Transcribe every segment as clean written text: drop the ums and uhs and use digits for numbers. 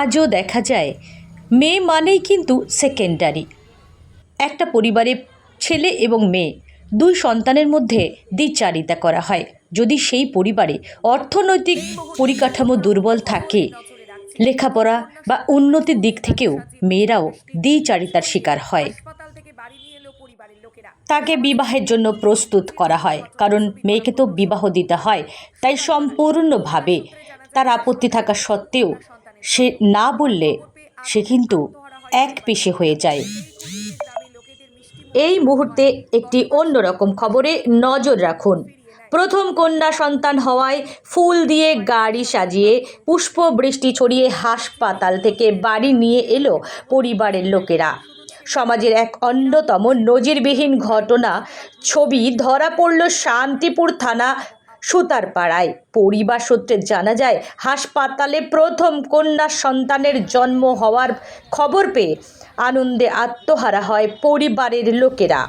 আজও দেখা যায় মেয়ে মানেই কিন্তু সেকেন্ডারি। একটা পরিবারে ছেলে এবং মেয়ে দুই সন্তানের মধ্যে দ্বিচারিতা করা হয়। যদি সেই পরিবারে অর্থনৈতিক পরিকাঠামো দুর্বল থাকে, লেখাপড়া বা উন্নতির দিক থেকেও মেয়েরাও দ্বিচারিতার শিকার হয়। তাকে বিবাহের জন্য প্রস্তুত করা হয়, কারণ মেয়েকে তো বিবাহ দিতে হয়। তাই সম্পূর্ণভাবে তার আপত্তি থাকা সত্ত্বেও সে না বললে সে কিন্তু এক পেশে হয়ে যায়। এই মুহূর্তে একটি অন্যরকম খবরে নজর রাখুন। প্রথম কন্যা সন্তান হওয়ায় ফুল দিয়ে গাড়ি সাজিয়ে পুষ্প বৃষ্টি ছড়িয়ে হাসপাতাল থেকে বাড়ি নিয়ে এলো পরিবারের লোকেরা। সমাজের এক অন্যতম নজিরবিহীন ঘটনা ছবি ধরা পড়ল শান্তিপুর থানা সুতারপাড়ায়। পরিবার সূত্রে জানা যায়, হাসপাতালে প্রথম কন্যা সন্তানের জন্ম হওয়ার খবর পেয়ে আনন্দে আত্মহারা হয় পরিবারের লোকেরা।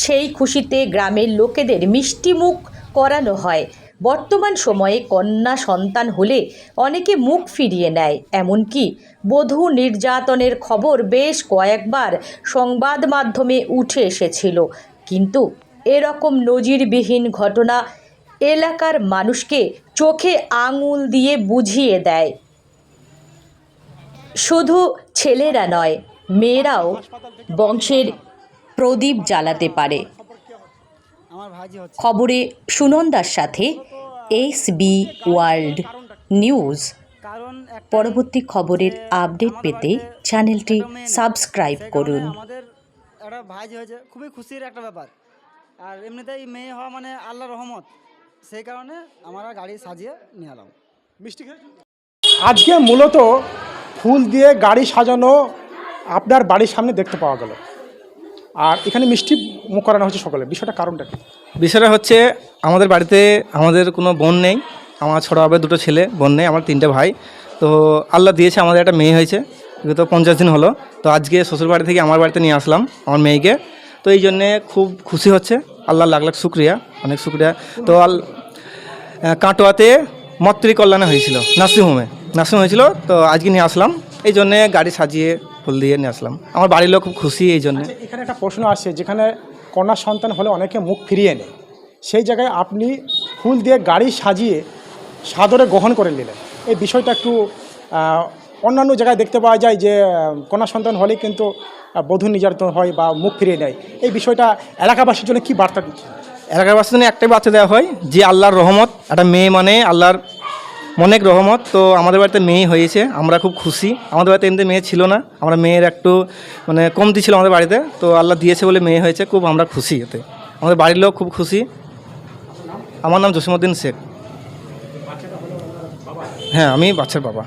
সেই খুশিতে গ্রামের লোকেদের মিষ্টিমুখ করানো হয়। বর্তমান সময়ে কন্যা সন্তান হলে অনেকে মুখ ফিরিয়ে নেয়, এমনকি বধূ নির্যাতনের খবর বেশ কয়েকবার সংবাদ মাধ্যমে উঠে এসেছিল। কিন্তু এরকম নজিরবিহীন ঘটনা এলাকার মানুষকে চোখে আঙুল দিয়ে বুঝিয়ে দেয়, শুধু ছেলেরা নয়, মেয়েরাও বংশের প্রদীপ জ্বালাতে পারে। খবরে সুনন্দার সাথে SB ওয়ার্ল্ড নিউজ। পরবর্তী খবরের আপডেট পেতে চ্যানেলটি সাবস্ক্রাইব করুন। আমাদের একটা ভাই হয়েছে, খুবই খুশির একটা ব্যাপার। আর এমনিতেই মেয়ে হওয়া মানে আল্লাহর রহমত, সেই কারণে আমরা গাড়ি সাজিয়ে নিয়ে এলাম। মিষ্টি আজকে মূলত ফুল দিয়ে গাড়ি সাজানো আপনার বাড়ির সামনে দেখতে পাওয়া গেল, আর এখানে মিষ্টি মুখ করানো হচ্ছে সকলে। বিষয়টা কারণটা কি? বিষয়টা হচ্ছে, আমাদের বাড়িতে আমাদের কোনো বোন নেই। আমার ছোটো হবে দুটো ছেলে, বোন নেই। আমার 3টে ভাই। তো আল্লাহ দিয়েছে, আমাদের একটা মেয়ে হয়েছে। বিগত 50 দিন হলো। তো আজকে শ্বশুর বাড়ি থেকে আমার বাড়িতে নিয়ে আসলাম আমার মেয়েকে। তো এই জন্যে খুব খুশি হচ্ছে। আল্লাহ লাখ লাখ শুক্রিয়া, অনেক শুক্রিয়া। তো কাটোয়াতে মাতৃকল্যাণে হয়েছিল, নার্সিংহোমে হয়েছিল। তো আজকে নিয়ে আসলাম, এই জন্যে গাড়ি সাজিয়ে ফুল দিয়ে নিয়ে আসলাম। আমার বাড়ির লোক খুব খুশি এই জন্যে। এখানে একটা প্রশ্ন আসছে, যেখানে কন্যা সন্তান হলে অনেকে মুখ ফিরিয়ে নেয়, সেই জায়গায় আপনি ফুল দিয়ে গাড়ি সাজিয়ে সাদরে গ্রহণ করে নিলেন। এই বিষয়টা একটু অন্যান্য জায়গায় দেখতে পাওয়া যায় যে কন্যা সন্তান হলে কিন্তু বধূ নির্যাতন হয় বা মুখ ফিরিয়ে নেয়। এই বিষয়টা এলাকাবাসীর জন্য কী বার্তা দিচ্ছে? এলাকাবাসীর জন্য একটাই বার্তা দেওয়া হয় যে আল্লাহর রহমত, একটা মেয়ে মানে আল্লাহর অনেক রহমত। তো আমাদের বাড়িতে মেয়ে হয়েছে, আমরা খুব খুশি। আমাদের বাড়িতে এমনি মেয়ে ছিল না, আমরা মেয়ের একটু মানে কমতি ছিল আমাদের বাড়িতে। তো আল্লাহ দিয়েছে বলে মেয়ে হয়েছে, খুব আমরা খুশি। এতে আমাদের বাড়ির লোক খুব খুশি। আমার নাম জসিমউদ্দিন শেখ। হ্যাঁ, আমি বাচ্চার বাবা।